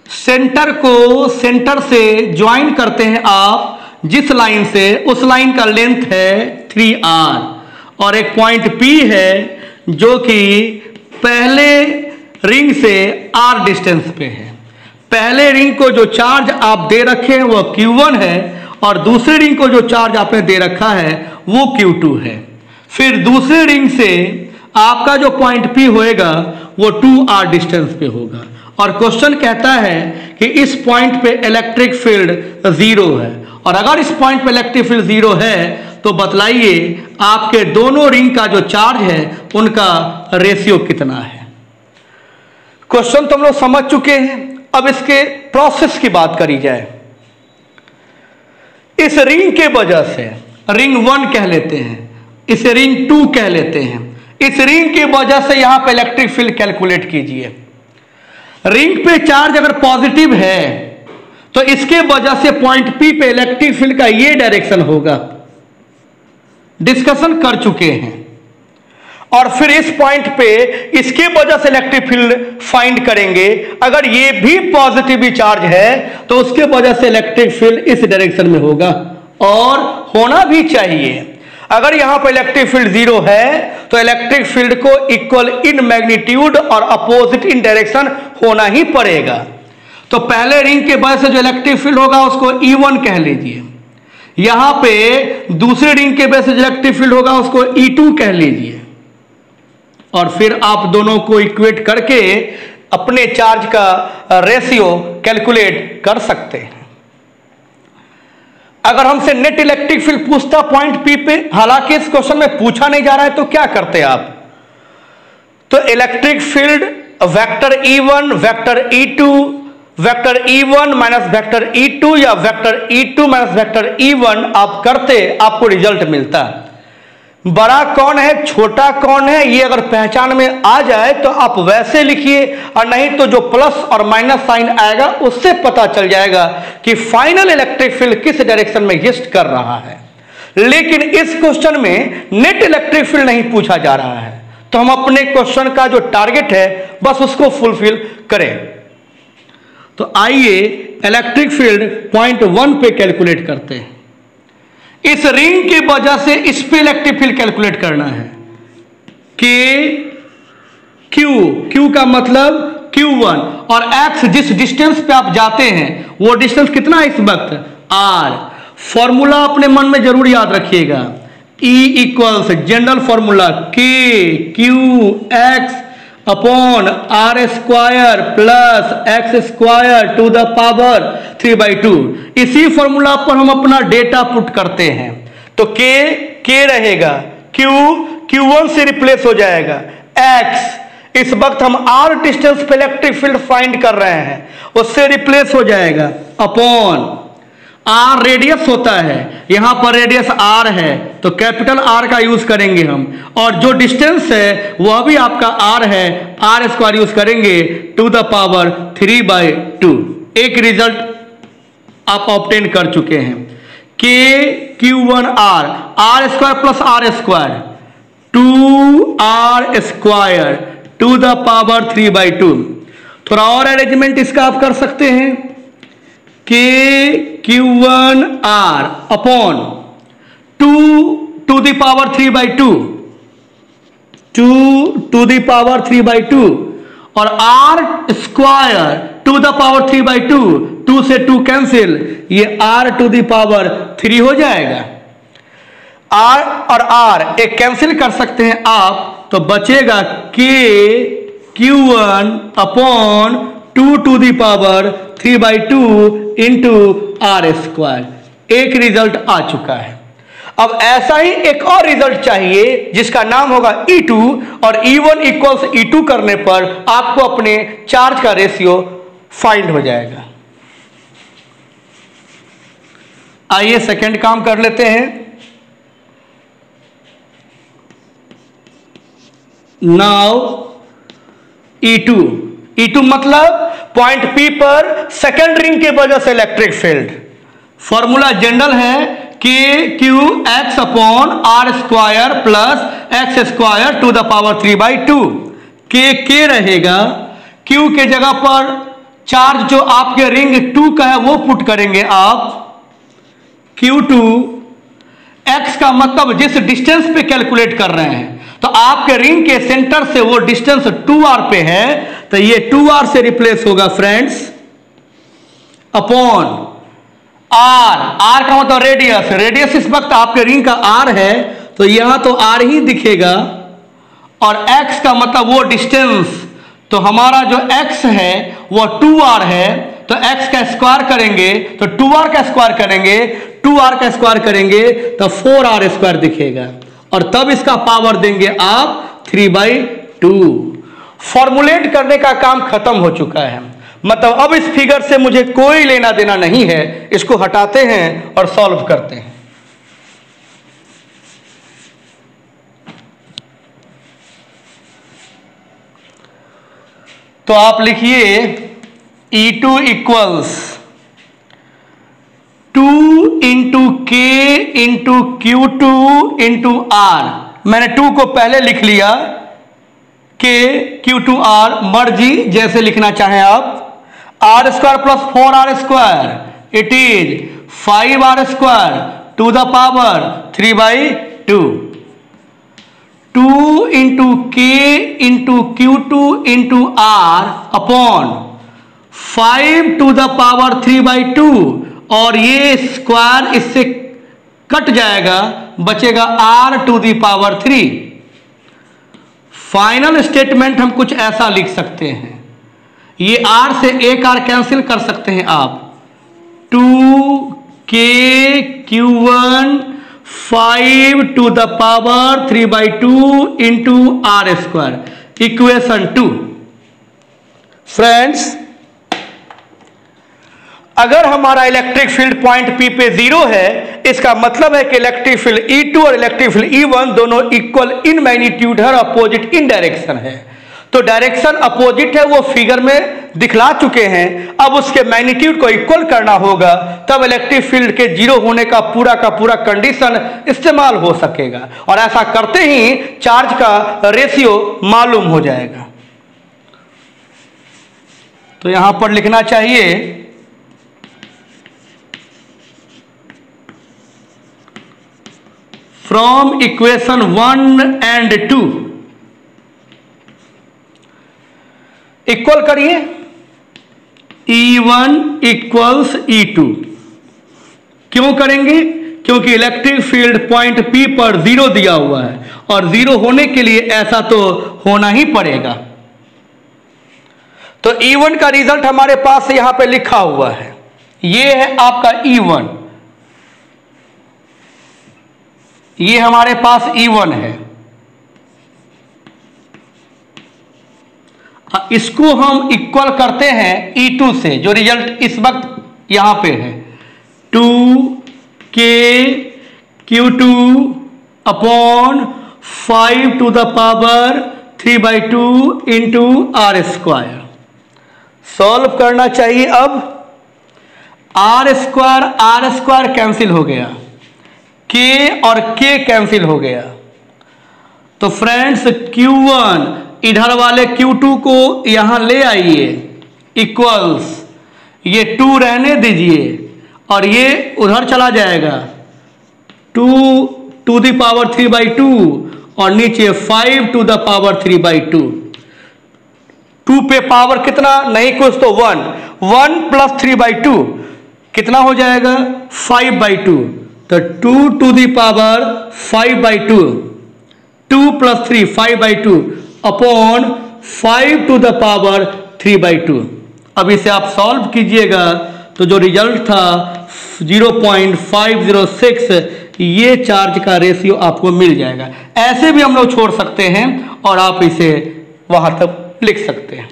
सेंटर को सेंटर से ज्वाइन करते हैं आप जिस लाइन से, उस लाइन का लेंथ है 3r और एक पॉइंट P है जो कि पहले रिंग से r डिस्टेंस पे है। पहले रिंग को जो चार्ज आप दे रखे हैं वो Q1 है और दूसरे रिंग को जो चार्ज आपने दे रखा है वो Q2 है। फिर दूसरे रिंग से आपका जो पॉइंट P होएगा वो 2r डिस्टेंस पे होगा और क्वेश्चन कहता है कि इस पॉइंट पे इलेक्ट्रिक फील्ड 0 है और अगर इस पॉइंट पे इलेक्ट्रिक फील्ड 0 है तो बतलाइए आपके दोनों रिंग का जो चार्ज है उनका रेशियो कितना है। क्वेश्चन तो हम लोग समझ चुके हैं। अब इसके प्रोसेस की बात करी जाए। इस रिंग के वजह से रिंग 1 कह लेते हैं, इसे रिंग 2 कह लेते हैं। इस रिंग की वजह से यहां पे इलेक्ट्रिक फील्ड कैलकुलेट कीजिए। रिंग पे चार्ज अगर पॉजिटिव है तो इसके वजह से पॉइंट P पे इलेक्ट्रिक फील्ड का ये डायरेक्शन होगा, डिस्कशन कर चुके हैं। और फिर इस पॉइंट पे इसके वजह से इलेक्ट्रिक फील्ड फाइंड करेंगे। अगर ये भी पॉजिटिव चार्ज है तो उसके वजह से इलेक्ट्रिक फील्ड इस डायरेक्शन में होगा और होना भी चाहिए। अगर यहां पर इलेक्ट्रिक फील्ड 0 है तो इलेक्ट्रिक फील्ड को इक्वल इन मैग्नीट्यूड और अपोजिट इन डायरेक्शन होना ही पड़ेगा। तो पहले रिंग के वजह से जो इलेक्ट्रिक फील्ड होगा उसको E1 कह लीजिए। यहां पे दूसरे रिंग के वजह से जो इलेक्ट्रिक फील्ड होगा उसको E2 कह लीजिए और फिर आप दोनों को इक्वेट करके अपने चार्ज का रेशियो कैलकुलेट कर सकते हैं। अगर हमसे नेट इलेक्ट्रिक फील्ड पूछता पॉइंट P पे, हालांकि इस क्वेश्चन में पूछा नहीं जा रहा है, तो क्या करते आप? तो electric field vector E1 vector E2 vector E1 minus vector E2 या vector E2 minus vector E1 आप करते, आपको रिजल्ट मिलता। बड़ा कौन है छोटा कौन है ये अगर पहचान में आ जाए तो आप वैसे लिखिए और नहीं तो जो प्लस और माइनस साइन आएगा उससे पता चल जाएगा कि फाइनल इलेक्ट्रिक फील्ड किस डायरेक्शन में एग्जिस्ट कर रहा है। लेकिन इस क्वेश्चन में नेट इलेक्ट्रिक फील्ड नहीं पूछा जा रहा है तो हम अपने क्वेश्चन का जो टारगेट है बस उसको फुलफिल करें। तो आइए इलेक्ट्रिक फील्ड पॉइंट 1 पे कैलकुलेट करते हैं। इस रिंग की वजह से इस पे इलेक्ट्रिक फील्ड कैलकुलेट करना है। क्यू का मतलब Q1 और X जिस डिस्टेंस पे आप जाते हैं वो डिस्टेंस कितना है इस वक्त? R। फॉर्मूला अपने मन में जरूर याद रखिएगा। E equals general formula KQX upon R square plus X square to the power 3/2। इसी फॉर्मूला पर हम अपना डेटा पुट करते हैं तो K रहेगा, Q1 से रिप्लेस हो जाएगा, X इस वक्त हम R डिस्टेंस पे इलेक्ट्रिक फील्ड फाइंड कर रहे हैं उससे रिप्लेस हो जाएगा, अपॉन R रेडियस होता है, यहां पर रेडियस R है तो कैपिटल R का यूज करेंगे हम और जो डिस्टेंस है वह भी आपका R है, R स्क्वायर यूज करेंगे टू द पावर 3/2। एक रिजल्ट आप ऑब्टेन कर चुके हैं। KQ1R R square plus R square 2R square to the power 3/2। थोड़ा और अरेंजमेंट इसका आप कर सकते हैं। KQ1R upon 2 to the power 3/2 2 to the power 3/2 और R square to the power 3/2 2 से 2 कैंसिल, ये R टू द पावर 3 हो जाएगा। R और R एक कैंसिल कर सकते हैं आप तो बचेगा KQ1 upon 2 to the power 3/2 इंटू R स्क्वायर। एक रिजल्ट आ चुका है। अब ऐसा ही एक और रिजल्ट चाहिए जिसका नाम होगा E2 और E1 इक्वल्स E2 करने पर आपको अपने चार्ज का रेशियो फाइंड हो जाएगा। आइए सेकंड काम कर लेते हैं। नाउ E2 मतलब पॉइंट P पर सेकेंड रिंग के वजह से इलेक्ट्रिक फील्ड। फॉर्मूला जनरल है KQX upon R square plus X square to the power 3/2। के रहेगा, Q के जगह पर चार्ज जो आपके रिंग 2 का है वो पुट करेंगे आप Q2, x का मतलब जिस डिस्टेंस पे कैलकुलेट कर रहे हैं, तो आपके रिंग के सेंटर से वो डिस्टेंस 2r पे है, तो ये 2r से रिप्लेस होगा फ्रेंड्स, अपॉन r का मतलब रेडियस, रेडियस इस वक्त आपके रिंग का r है, तो यहां तो r ही दिखेगा, और x का मतलब वो डिस्टेंस, तो हमारा जो x है वो 2r है, तो x का स्क्वायर करेंगे तो 2r का स्क्वायर करेंगे, 2r का स्क्वायर करेंगे तो 4r स्क्वायर दिखेगा, और तब इसका पावर देंगे आप 3/2। फॉर्मुलेट करने का काम खत्म हो चुका है, मतलब अब इस फिगर से मुझे कोई लेना देना नहीं है, इसको हटाते हैं और सॉल्व करते हैं। तो आप लिखिए E2 equals 2 into K into Q2 into R। मैंने 2 को पहले लिख लिया, K Q2R, मर्जी जैसे लिखना चाहें आप, R square plus 4R square, it is 5R square to the power 3/2, 2 into K into Q2 into R upon 5 to the power 3/2, और ये स्क्वायर इससे कट जाएगा, बचेगा R to the power 3। Final statement हम कुछ ऐसा लिख सकते हैं, ये R से एक R कैंसिल कर सकते हैं आप, 2k Q1 5 to the power 3/2 इंटू R स्क्वायर, इक्वेशन 2। फ्रेंड्स, अगर हमारा इलेक्ट्रिक फील्ड पॉइंट P पे 0 है, इसका मतलब है कि इलेक्ट्रिक फील्ड E2 और इलेक्ट्रिक फील्ड E1 दोनों इक्वल इन मैग्नीट्यूड है और अपोजिट इन डायरेक्शन है। तो डायरेक्शन अपोजिट है, वो फिगर में दिखला चुके हैं, अब उसके मैग्नीट्यूड को इक्वल करना होगा, तब इलेक्ट्रिक फील्ड के 0 होने का पूरा कंडीशन इस्तेमाल हो सकेगा, और ऐसा करते ही चार्ज का रेशियो मालूम हो जाएगा। तो यहां पर लिखना चाहिए फ्रॉम इक्वेशन 1 एंड 2, इक्वल करिए E1 इक्वल्स E2। क्यों करेंगे? क्योंकि इलेक्ट्रिक फील्ड पॉइंट P पर 0 दिया हुआ है, और 0 होने के लिए ऐसा तो होना ही पड़ेगा। तो E1 का रिजल्ट हमारे पास यहां पे लिखा हुआ है, ये है आपका E1, ये हमारे पास E1 है। इसको हम इक्वल करते हैं E2 से, जो रिजल्ट इस वक्त यहां पे है, 2k Q2 upon 5 to the power 3/2 इंटू R स्क्वायर। सॉल्व करना चाहिए। अब R स्क्वायर कैंसिल हो गया, K और K कैंसिल हो गया, तो फ्रेंड्स Q1 इधर वाले Q2 को यहां ले आइए, इक्वल्स ये 2 रहने दीजिए, और ये उधर चला जाएगा, 2 टू द पावर 3/2, और नीचे 5 टू द पावर 3/2। 2 पे पावर कितना, नहीं कुछ तो 1 प्लस 3/2 कितना हो जाएगा, 5/2, तो 2 to the power 5/2, 2 plus 3 5/2 upon 5 to the power 3/2। अब इसे आप सॉल्व कीजिएगा तो जो रिजल्ट था 0.506, ये चार्ज का रेशियो आपको मिल जाएगा। ऐसे भी हम लोग छोड़ सकते हैं और आप इसे वहां तक लिख सकते हैं।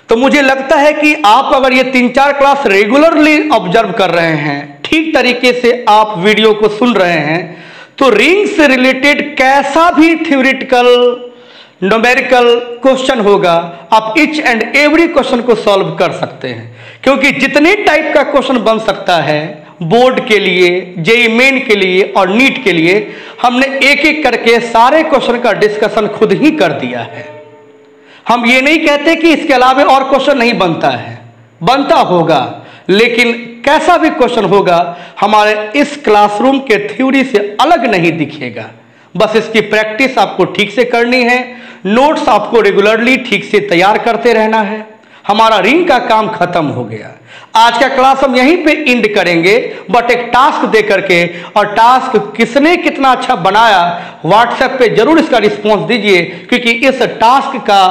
तो मुझे लगता है कि आप अगर ये 3-4 क्लास रेगुलरली ऑब्जर्व कर रहे हैं, ठीक तरीके से आप वीडियो को सुन रहे हैं, तो रिंग से रिलेटेड कैसा भी थ्योरेटिकल न्यूमेरिकल क्वेश्चन होगा, आप ईच एंड एवरी क्वेश्चन को सॉल्व कर सकते हैं, क्योंकि जितने टाइप का क्वेश्चन बन सकता है बोर्ड के लिए, जेईई मेन के लिए और नीट के लिए हमने एक एक करके सारे क्वेश्चन का डिस्कशन खुद ही कर दिया है। हम ये नहीं कहते कि इसके अलावा और क्वेश्चन नहीं बनता है, बनता होगा, लेकिन कैसा भी क्वेश्चन होगा हमारे इस क्लासरूम के थ्योरी से अलग नहीं दिखेगा। बस इसकी प्रैक्टिस आपको ठीक से करनी है, नोट्स आपको रेगुलरली ठीक से तैयार करते रहना है। हमारा रिंग का काम खत्म हो गया। आज का क्लास हम यहीं पे एंड करेंगे, बट एक टास्क दे करके, और टास्क किसने कितना अच्छा बनाया व्हाट्सएप पे जरूर इसका रिस्पॉन्स दीजिए, क्योंकि इस टास्क का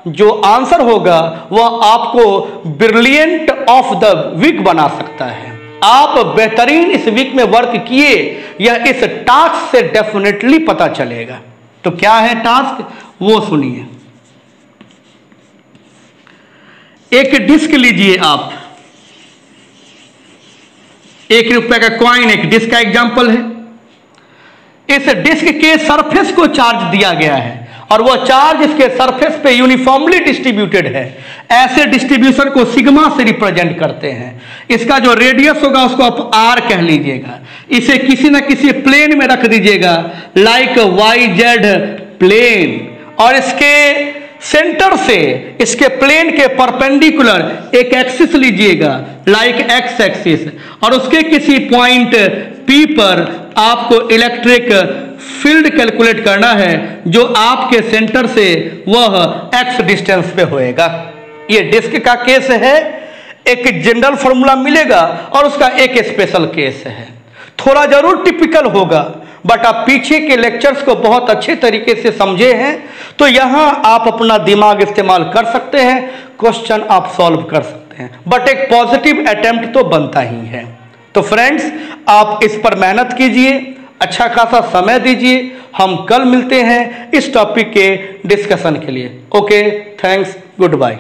जो आंसर होगा वह आपको ब्रिलियंट ऑफ द वीक बना सकता है। आप बेहतरीन इस वीक में वर्क किए, यह इस टास्क से डेफिनेटली पता चलेगा। तो क्या है टास्क, वो सुनिए। एक डिस्क लीजिए आप, ₹1 का कॉइन एक डिस्क का एग्जांपल है। इस डिस्क के सरफेस को चार्ज दिया गया है और वह चार्ज इसके सरफेस पे यूनिफॉर्मली डिस्ट्रीब्यूटेड है। ऐसे डिस्ट्रीब्यूशन को सिग्मा से रिप्रेजेंट करते हैं। इसका जो रेडियस होगा उसको आप आर कह लीजिएगा। इसे किसी ना किसी प्लेन में रख दीजिएगा, लाइक YZ प्लेन, और इसके सेंटर से इसके प्लेन के परपेंडिकुलर एक एक्सिस लीजिएगा, लाइक X एक्सिस, और उसके किसी पॉइंट P पर आपको इलेक्ट्रिक फील्ड कैलकुलेट करना है जो आपके सेंटर से वह X डिस्टेंस पे होएगा। ये डिस्क का केस है। एक जनरल फॉर्मूला मिलेगा और उसका एक स्पेशल केस है। थोड़ा जरूर टिपिकल होगा, बट आप पीछे के लेक्चर्स को बहुत अच्छे तरीके से समझे हैं, तो यहां आप अपना दिमाग इस्तेमाल कर सकते हैं, क्वेश्चन आप सॉल्व कर सकते हैं, बट एक पॉजिटिव अटेम्प्ट तो बनता ही है। तो फ्रेंड्स, आप इस पर मेहनत कीजिए, अच्छा खासा समय दीजिए। हम कल मिलते हैं इस टॉपिक के डिस्कशन के लिए। Okay, thanks, good bye.